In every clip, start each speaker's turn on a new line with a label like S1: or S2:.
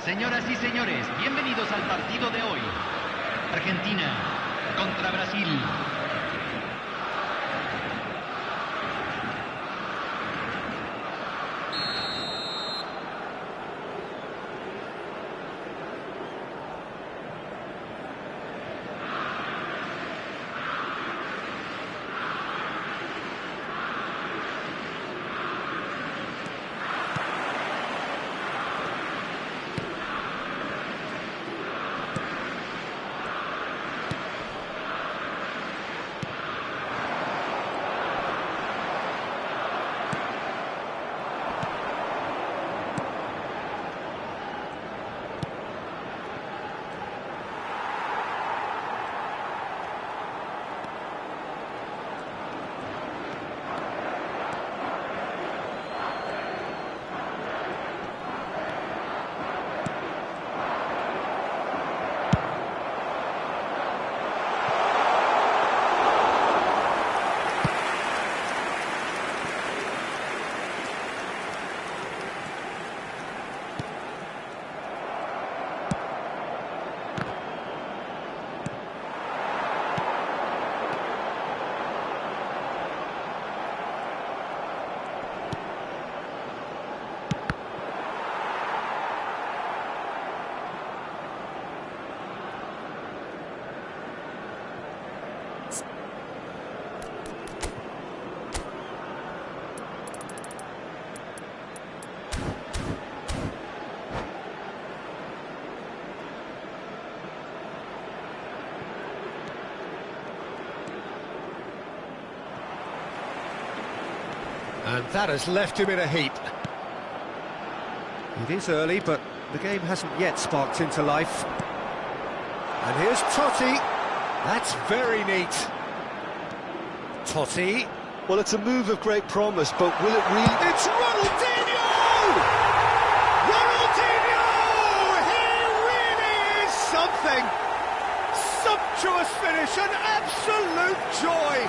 S1: Señoras y señores, bienvenidos al partido de hoy. Argentina contra Brasil.
S2: And that has left him in a heap. It is early, but the game hasn't yet sparked into life. And here's Totti. That's very neat. Totti.
S3: Well, it's a move of great promise, but will it really...
S2: It's Ronaldinho! Ronaldinho! He really is something! Sumptuous finish, an absolute joy!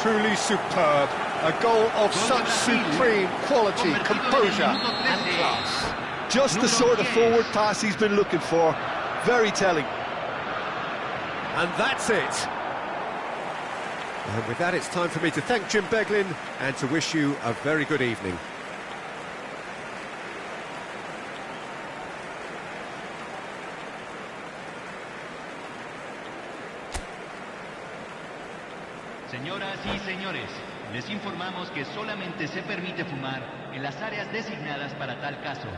S2: Truly superb. A goal of such supreme quality, composure and class.
S3: Just the sort of forward pass he's been looking for. Very telling.
S2: And that's it. And with that, it's time for me to thank Jim Beglin and to wish you a very good evening.
S1: Señoras y señores, les informamos que solamente se permite fumar en las áreas designadas para tal caso.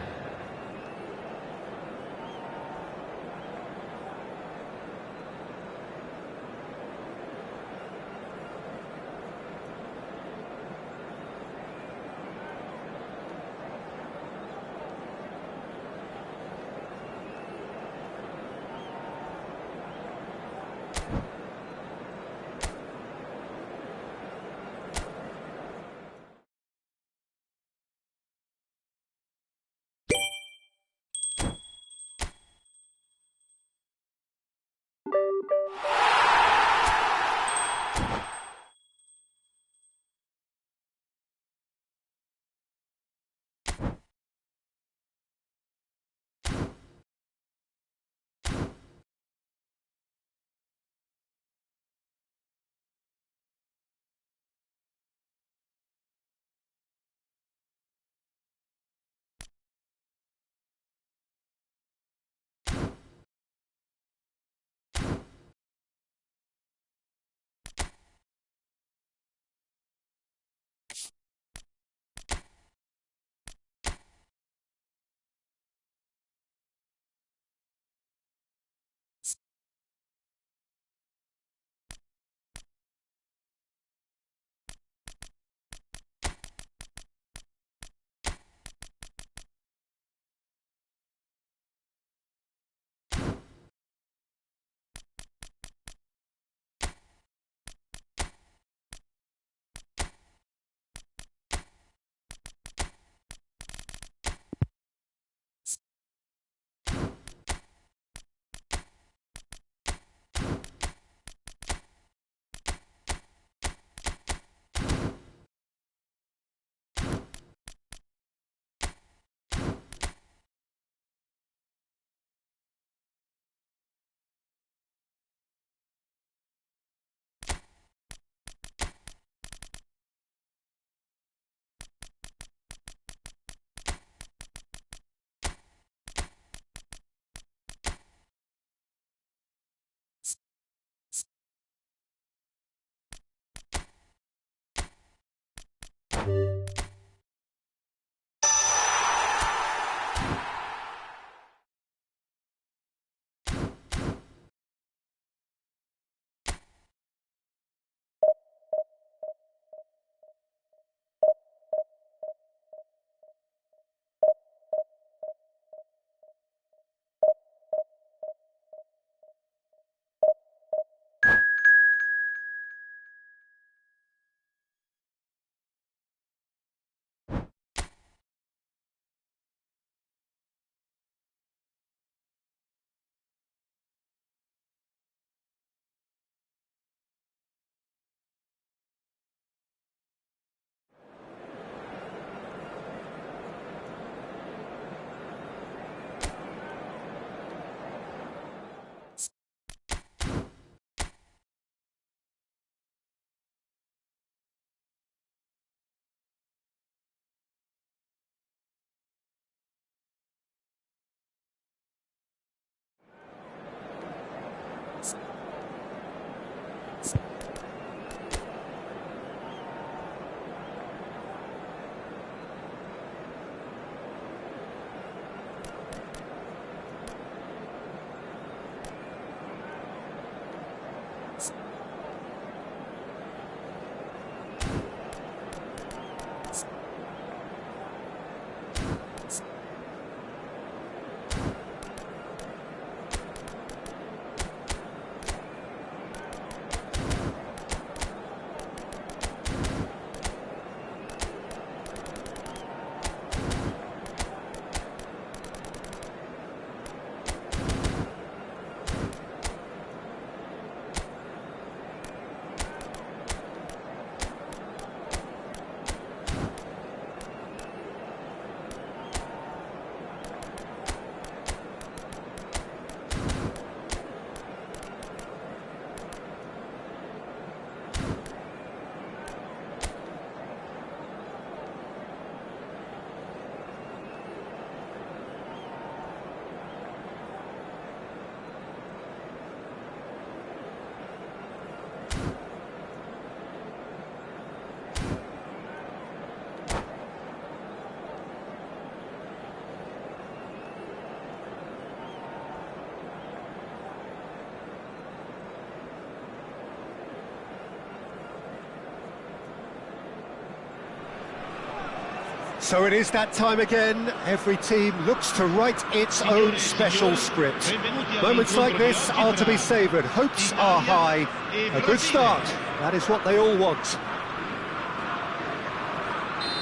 S2: So it is that time again. Every team looks to write its own special script. Moments like this are to be savoured. Hopes are high. A good start. That is what they all want.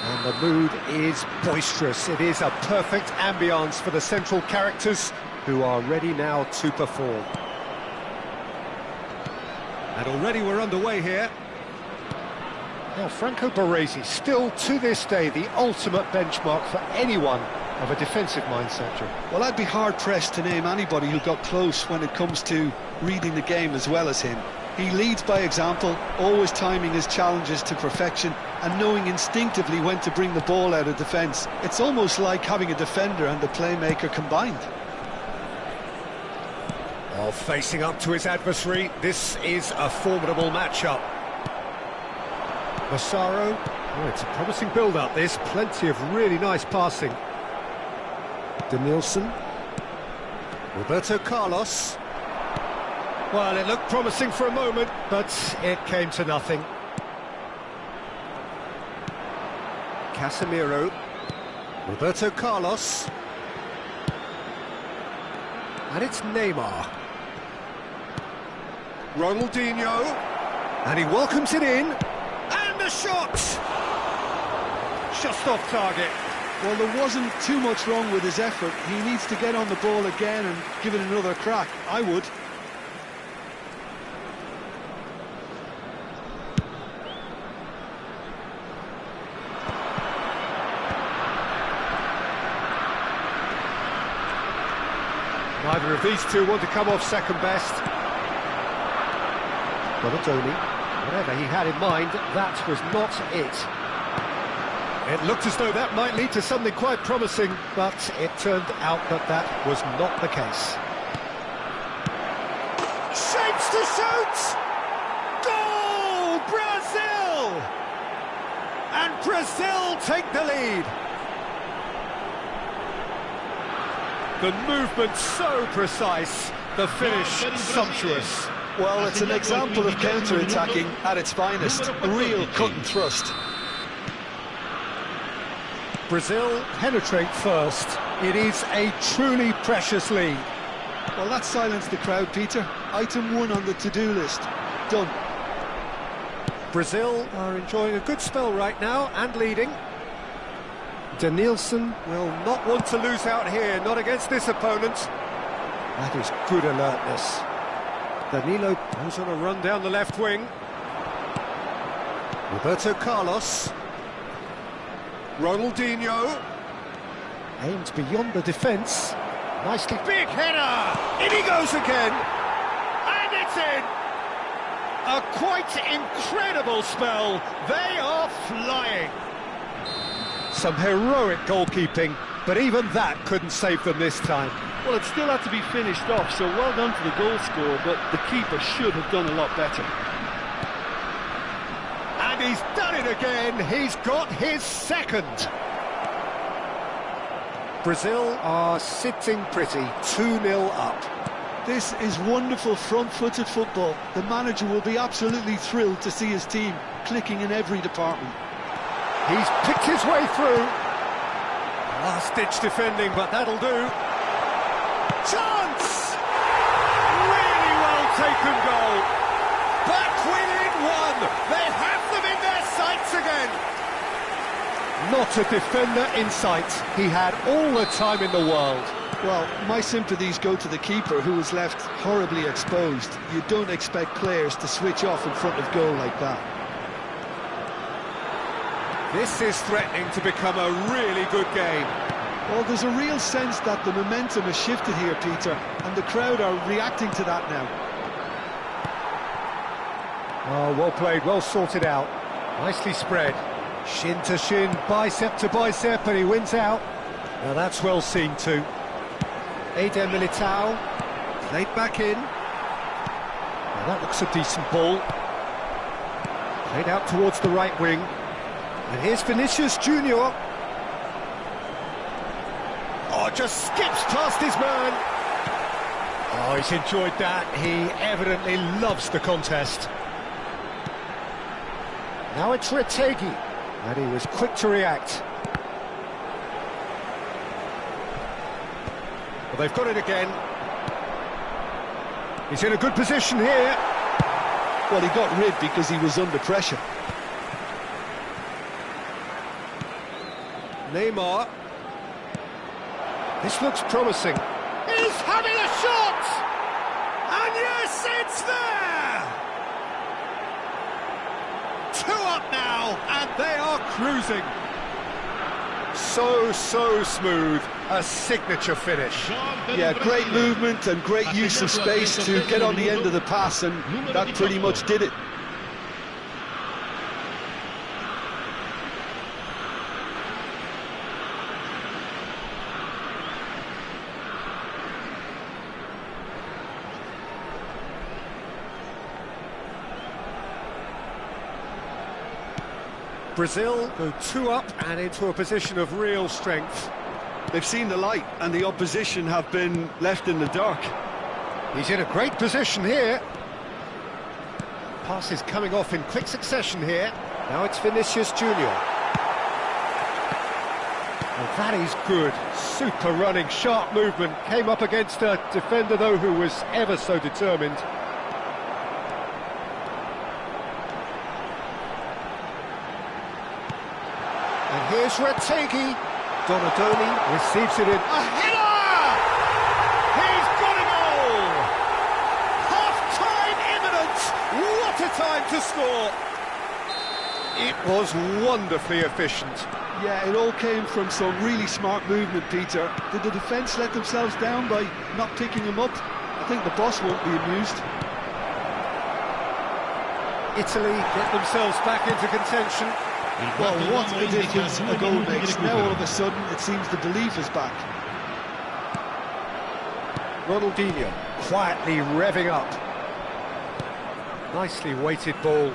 S2: And the mood is boisterous. It is a perfect ambience for the central characters who are ready now to perform. And already we're underway here. Now, Franco Baresi, still to this day the ultimate benchmark for anyone of a defensive mindset, Joe.
S3: Well, I'd be hard-pressed to name anybody who got close when it comes to reading the game as well as him. He leads by example, always timing his challenges to perfection and knowing instinctively when to bring the ball out of defence. It's almost like having a defender and a playmaker combined.
S2: While facing up to his adversary, this is a formidable matchup. Massaro, oh, it's a promising build-up this, plenty of really nice passing. Denilson, Roberto Carlos. Well, it looked promising for a moment, but it came to nothing. Casemiro, Roberto Carlos. And it's Neymar. Ronaldinho, and he welcomes it in. The shot! Just off target.
S3: Well, there wasn't too much wrong with his effort. He needs to get on the ball again and give it another crack. I would.
S2: Neither of these two want to come off second best. Donadoni. Whatever he had in mind, that was not it. It looked as though that might lead to something quite promising, but it turned out that that was not the case. Shapes to shoot! Goal! Brazil! And Brazil take the lead. The movement so precise, the finish sumptuous.
S3: Well, it's an example of counter-attacking at its finest, a real cut and thrust.
S2: Brazil penetrate first. It is a truly precious lead.
S3: Well, that silenced the crowd, Peter. Item 1 on the to-do list. Done.
S2: Brazil are enjoying a good spell right now and leading. Danielson will not want to lose out here, not against this opponent. That is good alertness. Danilo goes on a run down the left wing. Roberto Carlos. Ronaldinho. Aimed beyond the defence. Nicely. Big header! In he goes again! And it's in! A quite incredible spell. They are flying. Some heroic goalkeeping, but even that couldn't save them this time.
S3: Well, it still had to be finished off, so well done to the goal scorer, but the keeper should have done a lot better.
S2: And he's done it again. He's got his second. Brazil are sitting pretty, 2-0 up.
S3: This is wonderful front-footed football. The manager will be absolutely thrilled to see his team clicking in every department.
S2: He's picked his way through. Last-ditch defending, but that'll do. Chance! Really well-taken goal. Back within one. They have them in their sights again. Not a defender in sight. He had all the time in the world.
S3: Well, my sympathies go to the keeper, who was left horribly exposed. You don't expect players to switch off in front of goal like that.
S2: This is threatening to become a really good game.
S3: Well, there's a real sense that the momentum has shifted here, Peter, and the crowd are reacting to that now.
S2: Oh, well played, well sorted out. Nicely spread. Shin to shin, bicep to bicep, and he wins out. Now that's well seen too. Eder Militao, played back in. Now that looks a decent ball. Played out towards the right wing. And here's Vinicius Junior. Oh, just skips past his man. Oh, he's enjoyed that. He evidently loves the contest. Now it's Retegi, and he was quick to react. Well, they've got it again. He's in a good position here.
S3: Well, he got rid because he was under pressure.
S2: Neymar. This looks promising. He's having a shot! And yes, it's there! 2 up now, and they are cruising. So smooth. A signature finish.
S3: Yeah, great movement and great use of space to get on the end of the pass, and that pretty much did it.
S2: Brazil go 2 up and into a position of real strength.
S3: They've seen the light, and the opposition have been left in the dark.
S2: He's in a great position here. Passes coming off in quick succession here. Now it's Vinicius Junior. Well, that is good. Super running, sharp movement. Came up against a defender, though, who was ever so determined. And here's Retegi. Donadoni receives it in. A header! He's got a goal! Half-time imminent! What a time to score! It was wonderfully efficient.
S3: Yeah, it all came from some really smart movement, Peter. Did the defence let themselves down by not picking him up? I think the boss won't be amused.
S2: Italy get themselves back into contention.
S3: Well, what a difference a goal makes. Now all of a sudden it seems the belief is back.
S2: Ronaldinho quietly revving up. Nicely weighted ball.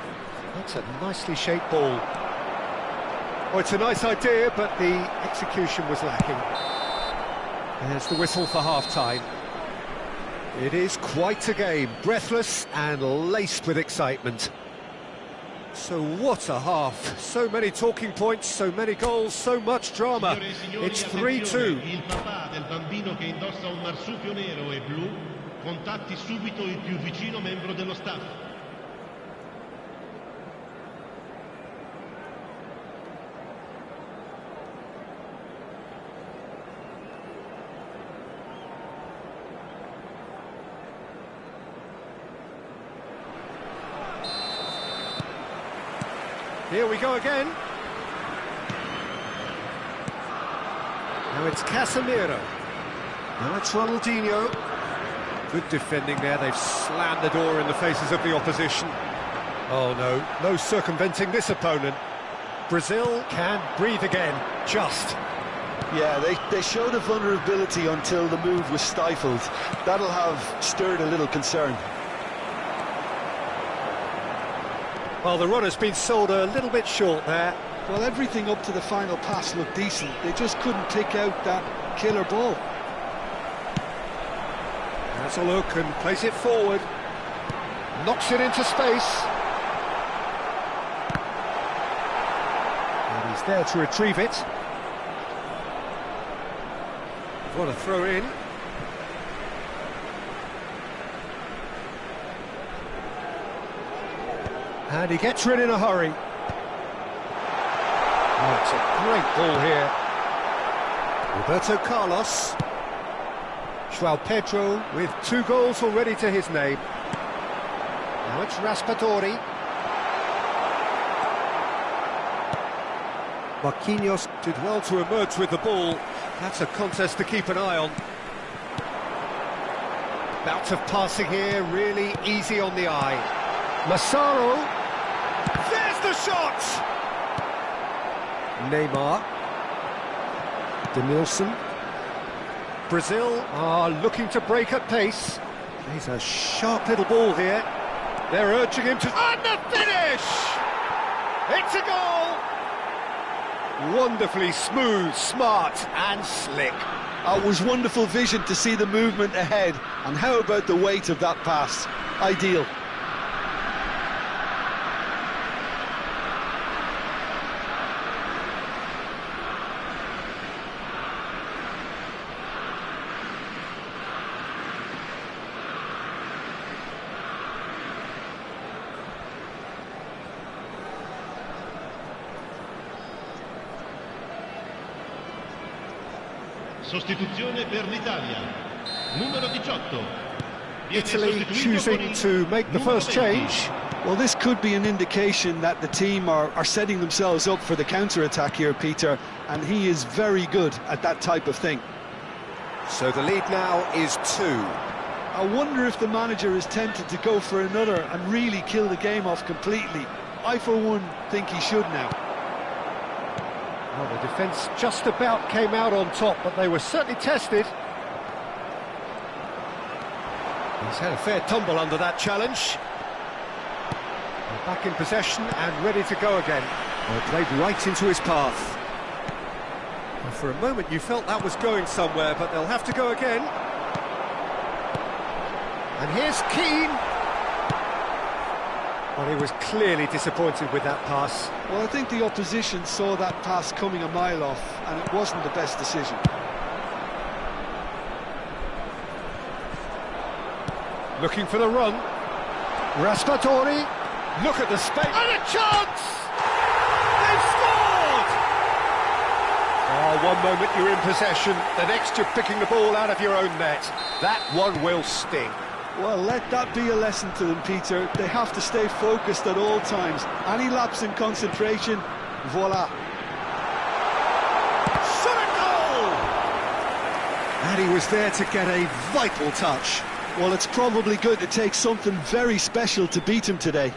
S2: That's a nicely shaped ball. Oh, it's a nice idea, but the execution was lacking. There's the whistle for half-time. It is quite a game, breathless and laced with excitement. So what a half, so many talking points, so many goals, so much drama. It's 3-2.
S4: Il papà del bambino che indossa un marsupio nero e blu contatti subito il più vicino membro dello staff.
S2: Here we go again. Now it's Casemiro. Now it's Ronaldinho. Good defending there. They've slammed the door in the faces of the opposition. Oh no, no circumventing this opponent. Brazil can breathe again, just.
S3: Yeah, they showed a vulnerability until the move was stifled. That'll have stirred a little concern.
S2: Well, the run has been sold a little bit short there.
S3: Well, everything up to the final pass looked decent. They just couldn't pick out that killer ball.
S2: Has a look and plays it forward. Knocks it into space. And he's there to retrieve it. What a throw in. And he gets rid in a hurry. Oh, it's a great ball here. Roberto Carlos. João Pedro with 2 goals already to his name. Now it's Raspadori. Marquinhos did well to emerge with the ball. That's a contest to keep an eye on. Bout of passing here, really easy on the eye. Massaro. There's the shot! Neymar. Denilson. Brazil are looking to break at pace. He's a sharp little ball here. They're urging him to... And the finish! It's a goal! Wonderfully smooth, smart and slick.
S3: It was wonderful vision to see the movement ahead. And how about the weight of that pass? Ideal.
S4: Sostituzione per l'Italia. Numero 18.
S2: Italy choosing to make the first change.
S3: Well, this could be an indication that the team are setting themselves up for the counter-attack here, Peter, and he is very good at that type of thing.
S2: So the lead now is 2.
S3: I wonder if the manager is tempted to go for another and really kill the game off completely. I, for one, think he should now.
S2: Well, the defence just about came out on top, but they were certainly tested. He's had a fair tumble under that challenge. They're back in possession and ready to go again. Well, played right into his path. Well, for a moment you felt that was going somewhere, but they'll have to go again. And here's Keane. Well, he was clearly disappointed with that pass.
S3: Well, I think the opposition saw that pass coming a mile off, and it wasn't the best decision.
S2: Looking for the run. Raspadori. Look at the space. And a chance! They've scored! Oh, one moment you're in possession, the next you're picking the ball out of your own net. That one will sting.
S3: Well, let that be a lesson to them, Peter. They have to stay focused at all times. Any lapse in concentration, voila.
S2: Shot a goal! And he was there to get a vital touch.
S3: Well, it's probably going to take something very special to beat him today.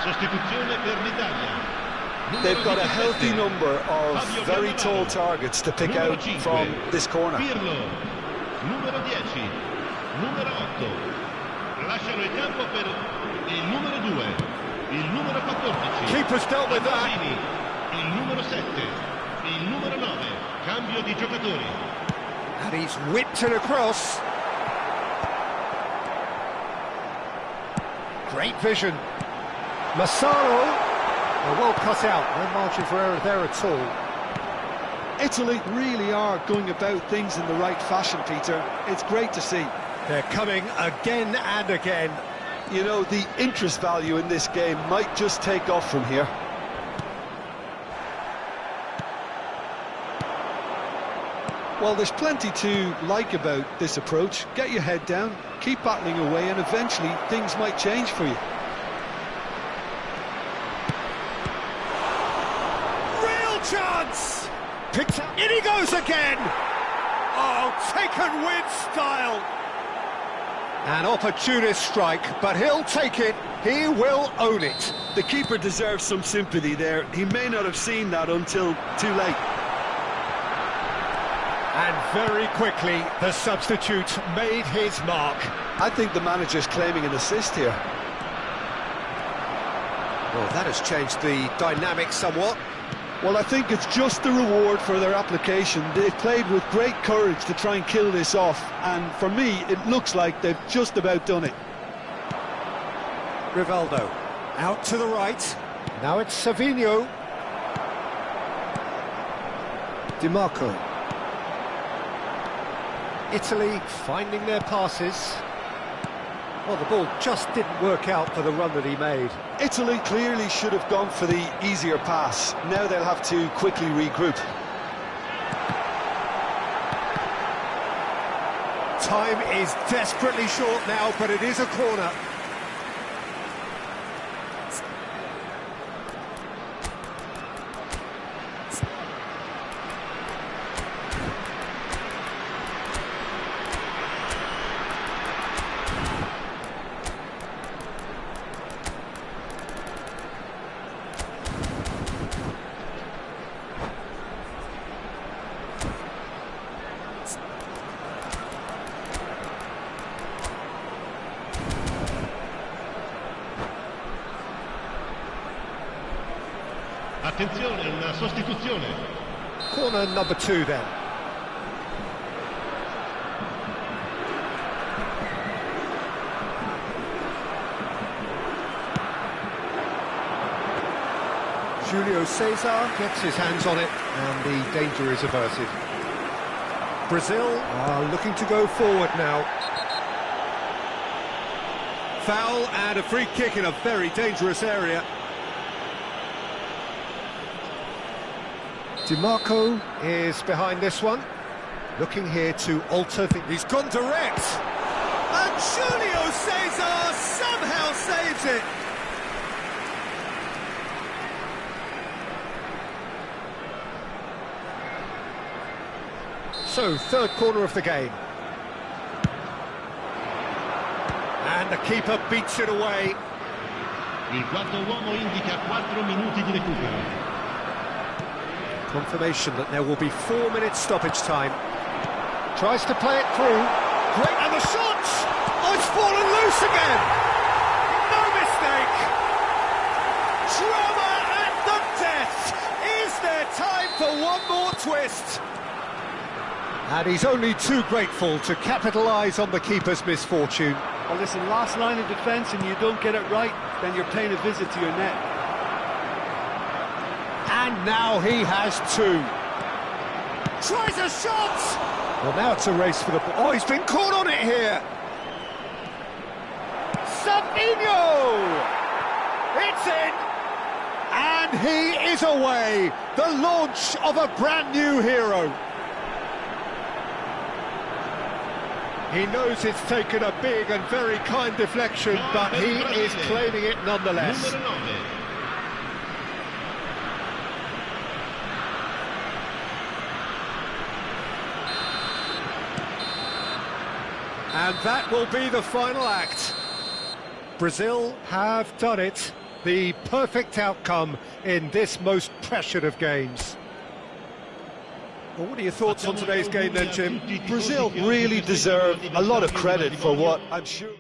S4: Sostituzione per l'Italia.
S3: They've got a healthy number of very tall targets to pick out from this corner.
S4: Pirlo, numero 10, numero 8. Lasciano il campo per il numero 2, il numero 14.
S2: Keeper's dealt with that.
S4: Il numero 7, il numero 9. Cambio di giocatori.
S2: And he's whipped it across. Great vision. Massaro. Well cut out, no margin for error there at all.
S3: Italy really are going about things in the right fashion, Peter. It's great to see.
S2: They're coming again and again.
S3: You know, the interest value in this game might just take off from here. Well, there's plenty to like about this approach. Get your head down, keep battling away, and eventually things might change for you.
S2: Chance! Picked up. In he goes again! Oh, taken with style! An opportunist strike, but he'll take it. He will own it.
S3: The keeper deserves some sympathy there. He may not have seen that until too late.
S2: And very quickly, the substitute made his mark.
S3: I think the manager's claiming an assist here.
S2: Well, that has changed the dynamic somewhat.
S3: Well, I think it's just the reward for their application. They've played with great courage to try and kill this off, and for me, it looks like they've just about done it.
S2: Rivaldo, out to the right. Now it's Savinho. Di Marco. Italy finding their passes. Well, the ball just didn't work out for the run that he made.
S3: Italy clearly should have gone for the easier pass. Now they'll have to quickly regroup.
S2: Time is desperately short now, but it is a corner.
S4: Attenzione, una sostituzione.
S2: Corner number 2 then. Julio Cesar gets his hands on it, and the danger is averted. Brazil are looking to go forward now. Foul and a free kick in a very dangerous area. Di Marco is behind this one, looking here to alter things. He's gone direct, and Julio Cesar somehow saves it. So, third corner of the game. And the keeper beats it away.
S4: Il quarto uomo indica 4 minuti di recupero.
S2: Confirmation that there will be 4 minutes stoppage time. Tries to play it through. Great, and the shot! Oh, it's fallen loose again! No mistake! Drama at the death! Is there time for one more twist? And he's only too grateful to capitalise on the keeper's misfortune.
S3: Well, listen, last line of defence and you don't get it right, then you're paying a visit to your net.
S2: And now he has 2. Tries a shot! Well, now it's a race for the ball. Oh, he's been caught on it here! Savinho! It's in! And he is away! The launch of a brand new hero. He knows it's taken a big and very kind deflection, but he is claiming it nonetheless. And that will be the final act. Brazil have done it. the perfect outcome in this most pressured of games. Well, what are your thoughts on today's game then, Jim?
S3: Brazil really deserve a lot of credit for what I'm sure...